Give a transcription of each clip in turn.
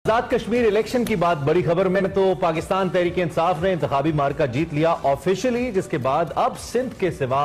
आजाद Kashmir election की बात बड़ी खबर में तो पाकिस्तान तहरीक इंसाफ ने इंतखाबी मार्का जीत लिया ऑफिशियली, जिसके बाद अब सिंध के सिवा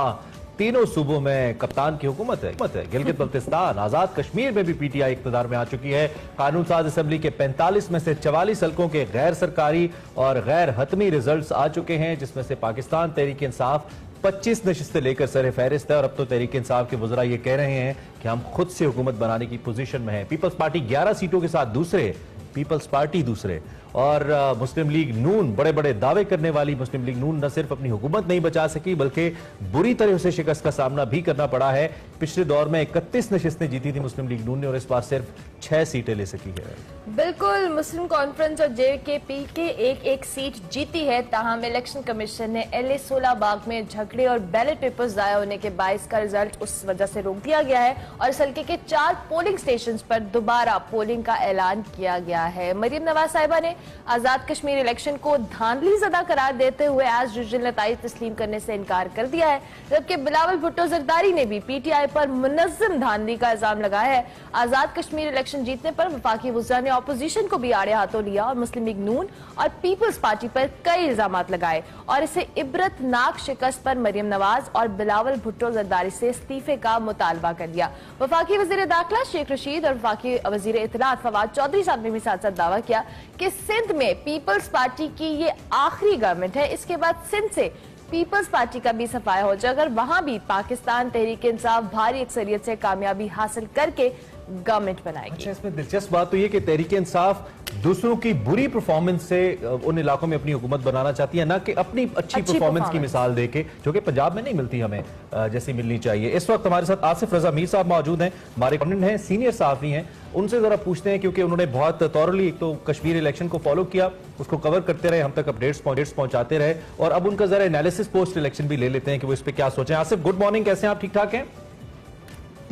तीनों सूबों में कप्तान की हुकूमत है। गिलगित बल्तिस्तान, आजाद कश्मीर में भी पीटीआई इख्तिदार में आ चुकी है। कानून साज असेंबली के 45 में से 44 हल्कों के गैर सरकारी और गैर हतमी रिजल्ट्स आ चुके हैं, जिसमें से पाकिस्तान तहरीक इंसाफ 25 नशिस्तें लेकर सर फहरिस्त है। और अब तो तहरीक इंसाफ के वज़रा ये कह रहे हैं कि हम खुद से हुकूमत बनाने की पोजीशन में है। पीपल्स पार्टी 11 सीटों के साथ दूसरे, पीपल्स पार्टी दूसरे, और मुस्लिम लीग नून, बड़े बड़े दावे करने वाली मुस्लिम लीग नून न सिर्फ अपनी हुकूमत नहीं बचा सकी बल्कि बुरी तरह से शिकस्त का सामना भी करना पड़ा है। पिछले दौर में 31 नशिस्तें जीती थी मुस्लिम लीग नून ने और इस बार सिर्फ 6 सीटें ले सकी है। बिल्कुल, मुस्लिम कॉन्फ्रेंस और जेकेपी के एक सीट जीती है। ताहम इलेक्शन कमीशन ने LA 16 बाग में झगड़े और बैलेट पेपर्स जाया होने के बायस का रिजल्ट उस वजह से रोक दिया गया है और इस हल्के के 4 पोलिंग स्टेशन पर दोबारा पोलिंग का ऐलान किया गया है। मरियम नवाज साहिबा ने आजाद कश्मीर इलेक्शन को धांधली ज़दा करार देते हुए एज यूजुअल नताइज तस्लीम करने से इनकार कर दिया है, जबकि बिलावल भुट्टो जरदारी ने भी PTI पर मुनज़्ज़म धांधली का इल्जाम लगाया है। आजाद कश्मीर इलेक्शन जीतने पर वफाकी वज़रा ने ऑपोजिशन को भी आड़े हाथों लिया और मुस्लिम लीग नून और पीपल्स पार्टी पर कई इल्जामात लगाए और इसे इबरतनाक शिकस्त पर मरियम नवाज और बिलावल भुट्टो जरदारी से इस्तीफे का मुतालबा कर दिया। वफाकी वज़ीर दाखिला शेख रशीद और वफाकी वज़ीर इत्तलात फवाद चौधरी साहब ने भी साथ साथ दावा किया कि सिंध में पीपल्स पार्टी की ये आखिरी गवर्नमेंट है, इसके बाद सिंध से पीपल्स पार्टी का भी सफाया हो जाए अगर वहां भी पाकिस्तान तहरीक इंसाफ भारी अक्सरियत से कामयाबी हासिल करके गवर्नमेंट बनाएगी। अच्छा, इसमें दिलचस्प बात तो ये कि तहरीक इंसाफ दूसरों की बुरी परफॉर्मेंस से उन इलाकों में अपनी हुकूमत बनाना चाहती है, ना कि अपनी अच्छी परफॉर्मेंस की मिसाल देके, जो कि पंजाब में नहीं मिलती हमें जैसी मिलनी चाहिए। इस वक्त हमारे साथ आसिफ रजा मीर साहब मौजूद हैं, हमारे कॉरेस्पॉन्डेंट हैं, सीनियर सहाफी हैं। उनसे जरा पूछते हैं क्योंकि उन्होंने बहुत थॉरली एक तो कश्मीर इलेक्शन को फॉलो किया, उसको कवर करते रहे, हम तक अपडेट्स पहुंचाते रहे, और अब उनका जरा एनालिसिस पोस्ट इलेक्शन भी ले लेते हैं कि वो इस पे क्या सोचें। आसिफ, गुड मॉर्निंग, कैसे हैं आप? ठीक ठाक हैं?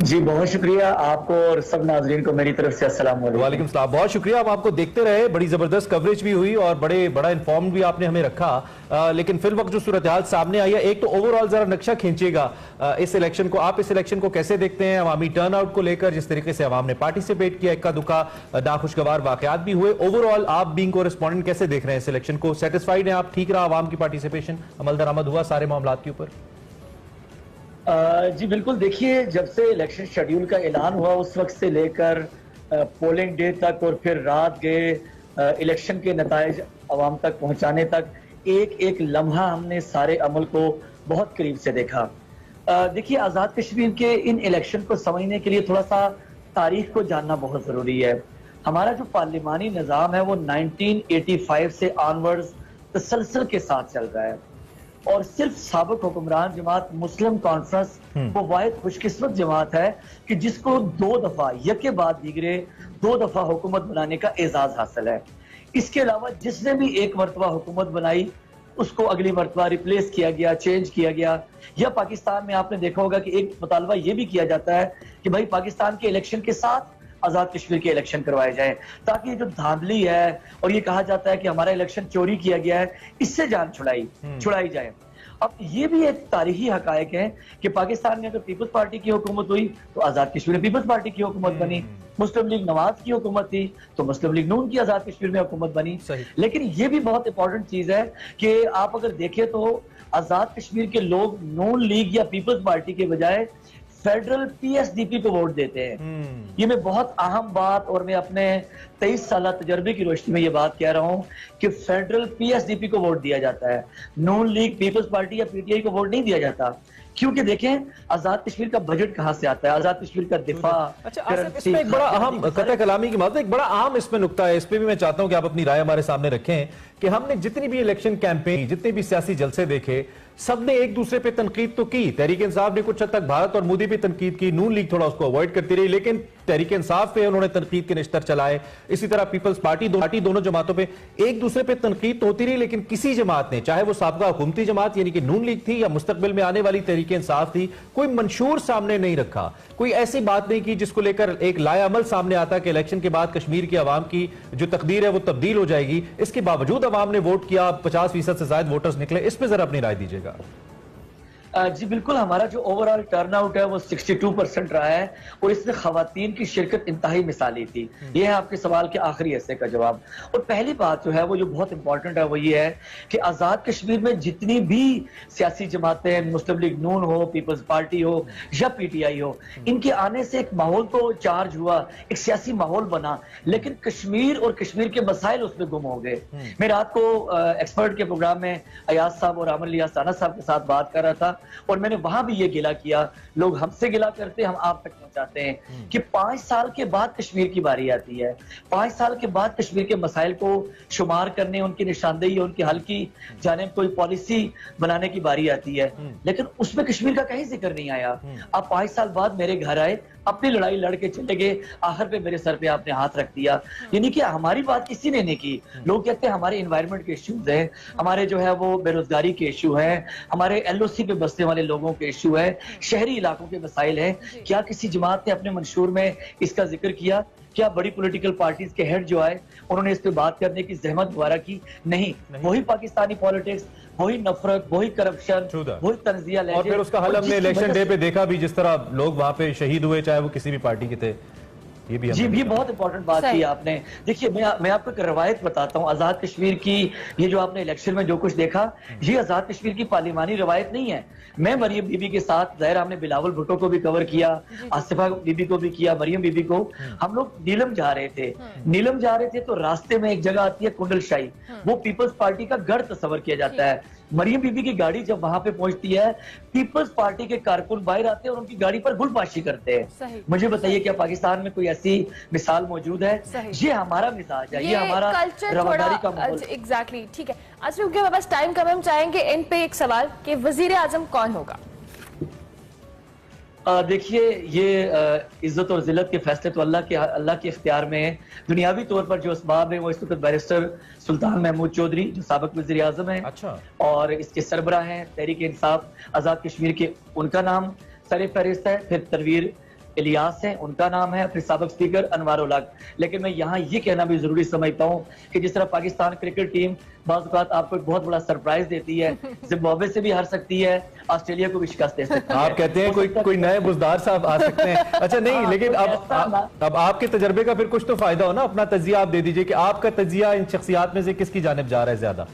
जी बहुत शुक्रिया आपको और सब नाज़रीन को मेरी तरफ से अस्सलाम वालेकुम सलाम। बहुत शुक्रिया, आप आपको देखते रहे, बड़ी जबरदस्त कवरेज भी हुई और बड़ा इन्फॉर्म भी आपने हमें रखा। लेकिन फिर वक्त जो सूरत हाल सामने आई है, एक तो ओवरऑल जरा नक्शा खींचिएगा इस इलेक्शन को, आप इस इलेक्शन को कैसे देखते हैं? अवामी टर्न आउट को लेकर जिस तरीके से अवाम ने पार्टिसिपेट किया, इक्का दुक्का नाखुशगवार वाकयात भी हुए, ओवरऑल आप बीइंग कोरेस्पॉन्डेंट कैसे देख रहे हैं इस इलेक्शन को? सेटिस्फाइड हैं आप? ठीक रहा अवाम की पार्टिसिपेशन, अमल दरामद हुआ सारे मामलात के ऊपर? जी बिल्कुल, देखिए जब से इलेक्शन शेड्यूल का ऐलान हुआ उस वक्त से लेकर पोलिंग डे तक और फिर रात गए इलेक्शन के नताइज अवाम तक पहुंचाने तक एक एक लम्हा हमने सारे अमल को बहुत करीब से देखा। देखिए, आज़ाद कश्मीर के इन इलेक्शन को समझने के लिए थोड़ा सा तारीख को जानना बहुत ज़रूरी है। हमारा जो पार्लिमानी निज़ाम है वो 1985 से ऑनवर्ड्स तसलसल के साथ चल रहा है और सिर्फ साबिक हुक्मरान जमात मुस्लिम कॉन्फ्रेंस वो वाहिद खुशकिस्मत जमात है कि जिसको 2 दफा यके बाद दीगरे 2 दफा हुकूमत बनाने का एजाज हासिल है। इसके अलावा जिसने भी एक मरतबा हुकूमत बनाई उसको अगली मरतबा रिप्लेस किया गया, चेंज किया गया। या पाकिस्तान में आपने देखा होगा कि एक मुतालबा ये भी किया जाता है कि भाई पाकिस्तान के इलेक्शन के साथ आजाद कश्मीर के इलेक्शन करवाए जाए, ताकि ये जो धांधली है और ये कहा जाता है कि हमारा इलेक्शन चोरी किया गया है, इससे जान छुड़ाई जाए। अब ये भी एक तारीखी हकायक है कि पाकिस्तान में अगर पीपल्स पार्टी की हुकूमत हुई तो आजाद कश्मीर में पीपल्स पार्टी की हुकूमत बनी, मुस्लिम लीग नवाज की हुकूमत थी तो मुस्लिम लीग नून की आजाद कश्मीर में हुकूमत बनी। लेकिन ये भी बहुत इंपॉर्टेंट चीज है कि आप अगर देखें तो आजाद कश्मीर के लोग नून लीग या पीपल्स पार्टी के बजाय फेडरल PSDP को वोट देते हैं। ये मैं बहुत अहम बात, और मैं अपने 23 साल तजर्बे की रोशनी में ये बात कह रहा हूँ कि फेडरल PSDP को वोट दिया जाता है, नून लीग, पीपल्स पार्टी या PTI को वोट नहीं दिया जाता। क्योंकि देखें आजाद कश्मीर का बजट कहां से आता है, आजाद कश्मीर का दिफा। अच्छा, इसमें एक बड़ा अहम कतई कलामी की बात है, एक बड़ा अहम इसमें नुक्ता है, इस पे भी मैं चाहता हूं कि आप अपनी राय हमारे सामने रखें कि हमने जितनी भी इलेक्शन कैंपेन, जितने भी सियासी जलसे देखे, सबने एक दूसरे पे तनकीद तो की। तहरीक इंसाफ ने कुछ हद तक भारत और मोदी पे तनकीद की, नून लीग थोड़ा उसको अवॉइड करती रही, लेकिन तहरीक इंसाफ पे उन्होंने तनकीद के निश्तर चलाए। इसी तरह पीपल्स पार्टी दोनों जमातों पे एक दूसरे पे तनकीद तो होती रही, लेकिन किसी जमात ने, चाहे वो साबका हुकूमती जमात यानी कि नून लीग थी या मुस्तकबिल में आने वाली तहरीक इंसाफ थी, कोई मंशूर सामने नहीं रखा, कोई ऐसी बात नहीं की जिसको लेकर एक लाया अमल सामने आता कि इलेक्शन के बाद कश्मीर की आवाम की जो तकदीर है वो तब्दील हो जाएगी। इसके बावजूद आवाम ने वोट किया, 50% से ज्यादा वोटर्स निकले। इस पर जरा अपनी राय दीजिएगा। جی بالکل, ہمارا جو اوور آل ٹرن آؤٹ ہے وہ 62% رہا ہے, اور اس میں خواتین کی شرکت انتہائی مثالی تھی. یہ ہے آپ کے سوال کے آخری حصے کا جواب. اور پہلی بات جو ہے وہ جو بہت امپورٹنٹ ہے وہ یہ ہے کہ آزاد کشمیر میں جتنی بھی سیاسی جماعتیں, مسلم لیگ نون ہو, پیپلز پارٹی ہو یا پی ٹی آئی ہو, ان کے آنے سے ایک ماحول تو چارج ہوا, ایک سیاسی ماحول بنا, لیکن کشمیر اور کشمیر کے مسائل اس میں گم ہو گئے. میں رات کو ایکسپرٹ کے پروگرام میں ایاز صاحب اور امن الیاس رانا صاحب کے ساتھ بات کر رہا تھا, اور میں نے وہاں بھی یہ گلہ کیا, لوگ ہم سے گلہ کرتے, ہم آپ تک پہنچاتے ہیں کہ 5 سال کے بعد کشمیر کی باری آتی ہے. 5 سال کے بعد کشمیر کے مسائل کو شمار کرنے, ان کی نشاندہی, ان کے حل کی جانب کوئی پالیسی بنانے کی باری آتی ہے, لیکن اس میں کشمیر کا کہیں ذکر نہیں آیا. آپ 5 سال بعد میرے گھر آئے, اپنی لڑائی لڑ کے چلے گئے, آخر پہ میرے سر پہ آپ نے ہاتھ رکھ دیا. یعنی کہ ہماری بات کسی نے نہیں کی. لوگ کہتے ہیں ہمارے انوائرمنٹ کے ایشوز ہیں, ہمارے جو ہے وہ بے روزگاری کے ایشو ہیں, ہمارے ایل او سی پہ بسنے والے لوگوں کے ایشو ہیں, شہری علاقوں کے مسائل ہیں. کیا کسی جماعت نے اپنے منشور میں اس کا ذکر کیا؟ کیا بڑی پولیٹیکل پارٹیز کے ہیڈ جو آئے انہوں نے اس پہ بات کرنے کی زحمت دوبارہ کی؟ نہیں. وہی پاکستانی پالیٹکس, وہی نفرت, وہی کرپشن, وہی تنزیہ لہجے. اور پھر اس کا حل ہم نے الیکشن ڈے پہ دیکھا بھی, جس طرح لوگ وہاں پہ شہید ہوئے, چاہے وہ کسی بھی پارٹی کے تھے. یہ بھی جی یہ بہت امپورٹنٹ بات کی آپ نے. دیکھیے میں آپ کو ایک روایت بتاتا ہوں. آزاد کشمیر کی یہ جو آپ نے الیکشن میں جو کچھ دیکھا, یہ آزاد کشمیر کی پارلیمانی روایت نہیں ہے. میں مریم بی بی کے ساتھ, ظاہر ہم نے بلاول بھٹو کو بھی کور کیا, آصفہ بی بی کو بھی کیا, مریم بی بی کو. ہم لوگ نیلم جا رہے تھے تو راستے میں ایک جگہ آتی ہے کنڈل شاہی, وہ پیپلز پارٹی کا گڑھ تصور کیا جاتا ہے. مریم بی بی کی گاڑی جب وہاں پہ پہنچتی ہے, پیپلز پارٹی کے کارکن باہر آتے ہیں اور ان کی گاڑی پر گل پاشی کرتے ہیں. مجھے بتائیے کیا پاکستان میں کوئی ایسی مثال موجود ہے؟ یہ ہمارا مزاج ہے, یہ ہمارا رواداری کا ماحول. ایگزیکٹلی, ٹھیک ہے. آج کیونکہ ہمارے پاس ٹائم کم ہے, ہم چاہیں گے اینڈ پہ ایک سوال کہ وزیر اعظم کون ہوگا؟ دیکھیے یہ عزت اور ذلت کے فیصلے تو اللہ کے اختیار میں ہیں. دنیاوی طور پر جو اسباب ہیں وہ اس وقت بیرسٹر سلطان محمود چودھری جو سابق وزیر اعظم ہیں, اور اس کے سربراہ ہیں تحریک انصاف آزاد کشمیر کے, ان کا نام سر فہرست ہے. پھر تنویر الیاس ہیں, ان کا نام ہے. پھر سابق سپیکر انوار الحق. لیکن میں یہاں یہ کہنا بھی ضروری سمجھتا ہوں کہ جس طرح پاکستان کرکٹ ٹیم بعض اوقات آپ کو ایک بہت بڑا سرپرائز دیتی ہے, زمبابوے سے بھی ہار سکتی ہے, آسٹریلیا کو بھی شکست دے سکتی ہے. آپ کہتے ہیں کوئی نئے بزدار صاحب آ سکتے ہیں. اچھا نہیں, لیکن اب آپ کے تجربے کا پھر کچھ تو فائدہ ہو نا, اپنا تجزیہ آپ دے دیجئے کہ آپ کا تجزیہ ان شخصیات میں سے کس کی جانب جا رہا ہے زیادہ؟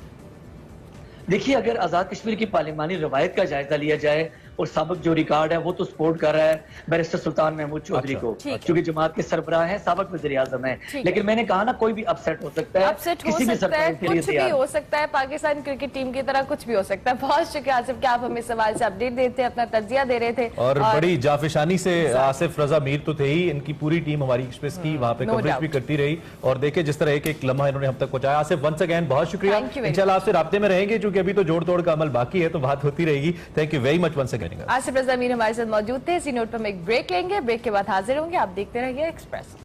دیکھیے اگر آزاد کشمیر کی پارلیمانی روایت کا جائزہ لیا جائے اور سابق جو ریکارڈ ہے وہ تو سپورٹ کر رہا ہے بیرسٹر سلطان محمود چودھری کو, کیونکہ جماعت کے سربراہ ہیں, سابق وزیر اعظم ہیں. لیکن میں نے کہا نا کوئی بھی اپسیٹ ہو سکتا ہے, کسی بھی سرپرائز کے لیے کچھ بھی ہو سکتا ہے, پاکستان کرکٹ ٹیم کی طرح کچھ بھی ہو سکتا ہے. بہت شکریہ آصف کہ آپ ہمیں سوال سے اپڈیٹ دیتے, اپنا تجزیہ دے رہے تھے. اور بڑی جافشانی سے آصف رضا میر تو تھے ہی, ان کی پوری ٹیم ہماری ایکسپریس کی وہاں پہ کوریج بھی کرتی رہی, اور دیکھیں جس طرح ایک لمحہ انہوں نے ہم تک پہنچایا. آصف ونس اگین بہت شکریہ. انشاءاللہ آپ سے رابطے میں رہیں گے, چونکہ ابھی تو جوڑ توڑ کا عمل باقی ہے, تو بات ہوتی رہے گی. Thank you very much once again. Asif Raza Mir ہمارے ساتھ موجود تھے. اسی نوٹ پر ہم ایک بریک لیں گے, بریک کے بعد حاضر ہوں گے. آپ دیکھتے رہیے ایکسپریس.